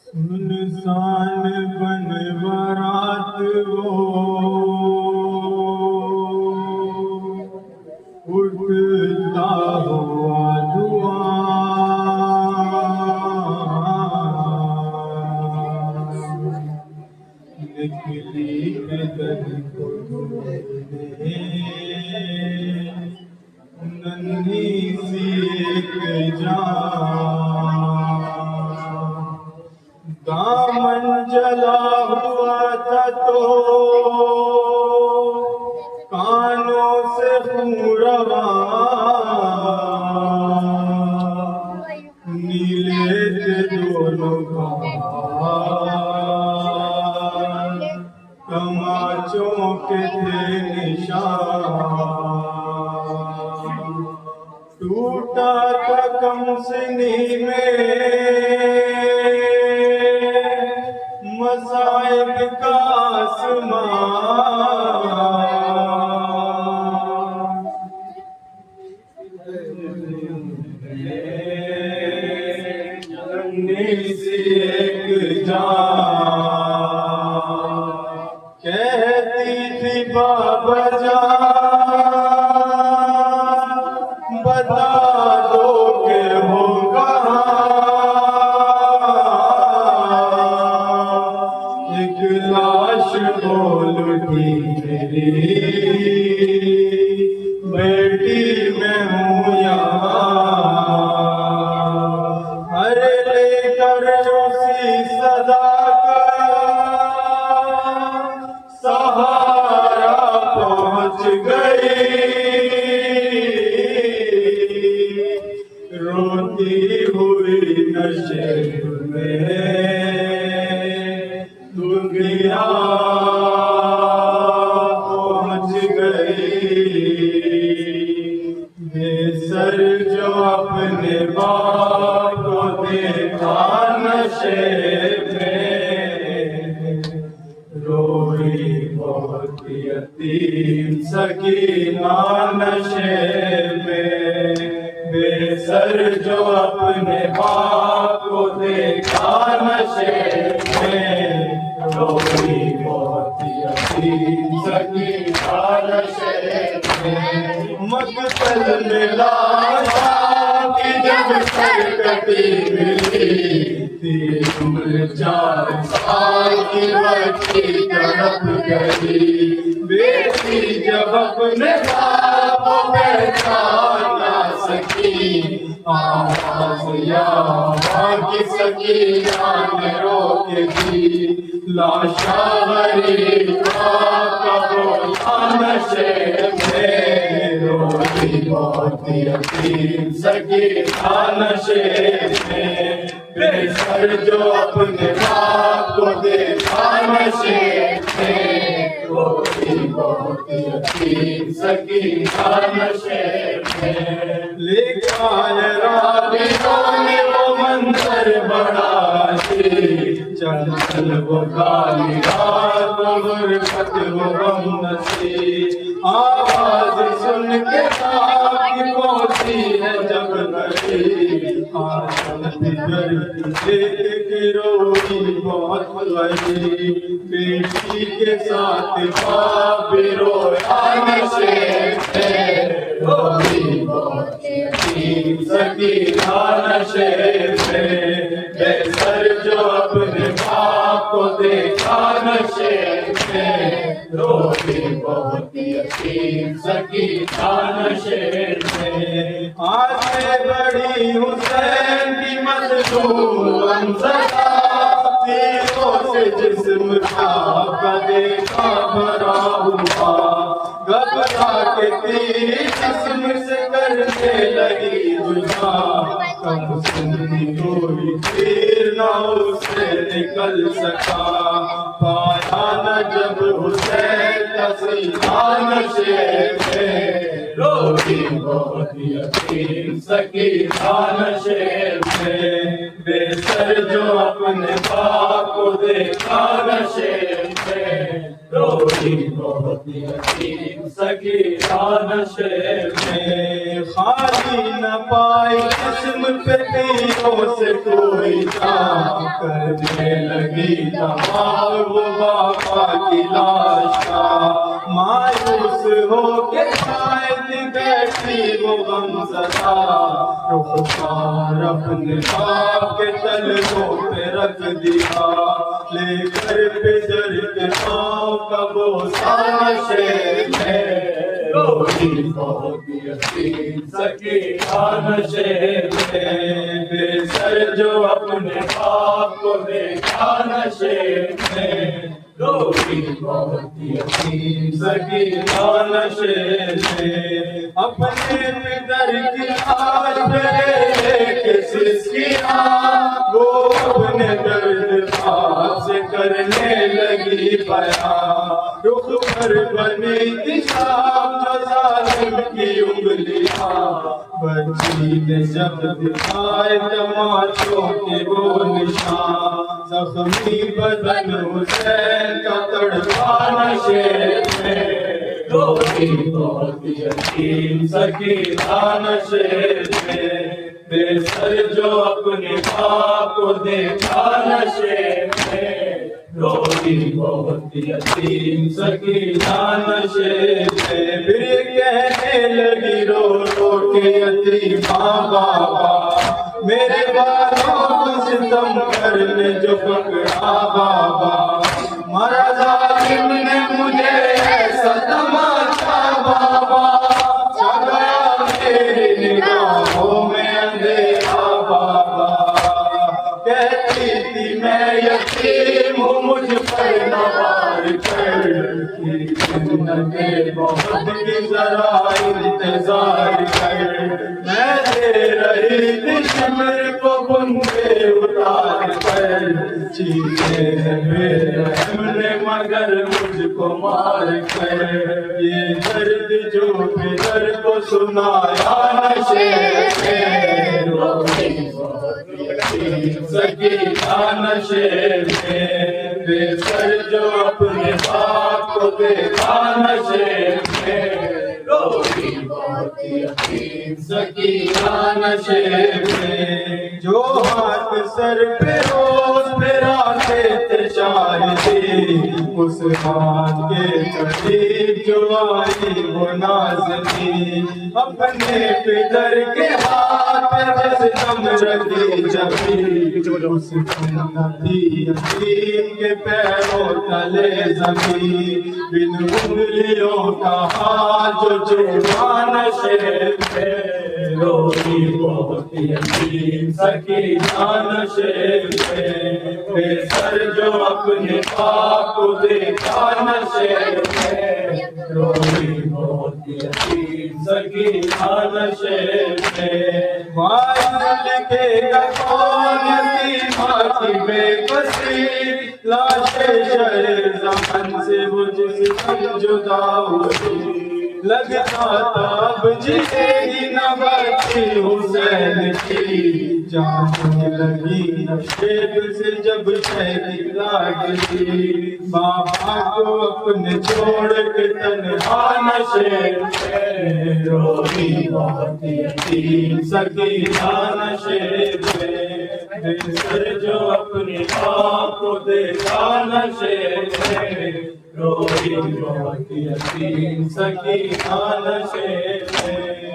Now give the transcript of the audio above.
انسان بن برات وہ اٹھتا ہوا دعا نکلی بدن کو ڈھونڈنے ننھی سی ایک جان دامن جلا ہوا تھا تو کانوں سے خون رواں نیلے تھے دونوں گھاٹ تماچوں کے تھے نشان ٹوٹا تھا کمسنی میں مصائب کا آسمان ننھی سی ایک جان کہتی تھی بابا جان بتا دو کہ ہو کہاں ایک لاش بول اٹھی میری بیٹی میں ہوں یہاں ارے لے کر اسی صدا کا سہارا پہنچ گئی روتی ہوئی نشے میں دنیا پہنچ گئی بے سر جو اپنے باپ کو دیکھا نشے میں روئی بہت یتیم سکینہ نشے میں بے سر جو اپنے باپ کو دیکھا نشے میں روئی بہت یتیم سکینہ نشے میں مقتل میں لاشا کی جب سر کٹی ملی تھی عمر 4 سال کی بچی تڑپ گئی بیٹی جب اپنے باپ کو پہچان نہ سکی آواز یا کی سکینہ نے روک دی لاشا غریبا کا بولا نشے میں روئی بہت یتیم سکینہ نشے میں بے سر جو اپنے باپ کو دیکھا نشے میں روئی بہت یتیم سکینہ نشے میں لکھا ہے راویوں نے وہ منظر بڑا چل چل وہ کالی رات غربت وہ غم نصیب آواز سن کے تاکہ پہنچی ہے جب قریب آسن بگر دیکھ کے روئی بہت غریب بیٹی کے ساتھ باپ بھی رویا نشے میں روئی بہت یتیم سکینہ نشے میں بے سر جو اپنے باپ کو دیکھا نشے میں روئی بہت یتیم سکینہ نشے میں آج سے بڑی حسین کی مظلوم زدہ تیروں سے جسم کا دیکھا بھرا ہوا گھبرا کے تیر جسم سے کرنے لگی جدا کم سنی کوئی تیر نہ اسے نکل سکا پایا نہ جب حسین کا سینہ نشے میں روئی بہت یتیم سکینہ نشے میں بے سر جو اپنے باپ کو دیکھا نشے میں روئی بہت یتیم سکینہ نشے میں، خالی نہ پائی جسم پہ تیروں سے کوئی جان، کرنے لگی تمام وہ باپا کی لاش کا، مایوس ہو کے شاید بیٹھی وہ غم زدہ، رخسار اپنے باپ کے تلووں پہ رکھ دیا، لے کر پدر کے پاؤں کا بوسہ نشے میں، روئی بہت یتیم سکینہ نشے میں، بے سر جو اپنے باپ کو دیکھا نشے میں، روئی بہت یتیم سکینہ نشے میں، اپنے پدر کی لاش پہ کس کیا، وہ اپنے درد بات سے کرنے لگی بیان، رخ پر بنی تھی شام جو ظالم کی انگلیاں، بچی نے جب دکھائے تماشوں کے وہ نشان، زخمی بدن حسین کا تڑپا نشے میں، روئی بہت یتیم سکینہ نشے میں، بے سر جو اپنے باپ کو دیکھا نشے میں، روئی بہت یتیم سکینہ نشے میں، پھر کہنے لگی رو رو کے یتیماں بابا، میرے والوں کو ستم کرنے جو پکڑا بابا، مارا ظالم نے مجھے ایسا تماشا بابا، چلا میری نگاہوں میں اندھیرا بابا، کہتی تھی میں یتیم ہوں مجھ پر نہ وار کر، جنت بہت کی ذرا انتظار کر، میں دے رہی تھی شمر کو بندے اتار کر، چیزیں میرے رحم نے مگر مجھ کو مار کر، یہ درد جو پدر کو سنایا نشے میں، روئی بہت یتیم سکینہ نشے میں، بے سر جو اپنے باپ کو دیکھا نشے میں، روئی بہت یتیم سکینہ نشے میں، جو ہاتھ سر پہ روز پھراتے تھے شاہدی، اس ہاتھ کے قریب جو آئی وہ نازنی، اپنے پدر کے ہاتھ پہ جس دم رکھی جبھی، اس سنتی یتیم کے پیروں تلے زمین، بن انگلیوں کا ہاتھ جو چوما نشے میں، روئی بہت یتیم سکینہ نشے میں، بے سر جو اپنے باپ کو دیکھا نشے میں، روئی بہت یتیم سکینہ نشے میں، وائز لکھے گا کون یتیماں کی بے بسی، لاش شہر زمن سے وہ جس دم جدا ہوئی، لگتا تھا اب جیے گی نہ بچی حسین کی، جانے لگی نشیب سے جب شہری لاگی، بابا کو اپنے چھوڑ کے تنہا نشے میں، روئی بہت یتیم سکینہ نشے میں، بے سر جو اپنے باپ کو دیکھا نشے میں، روئی بہت یتیم سکینہ نشے میں۔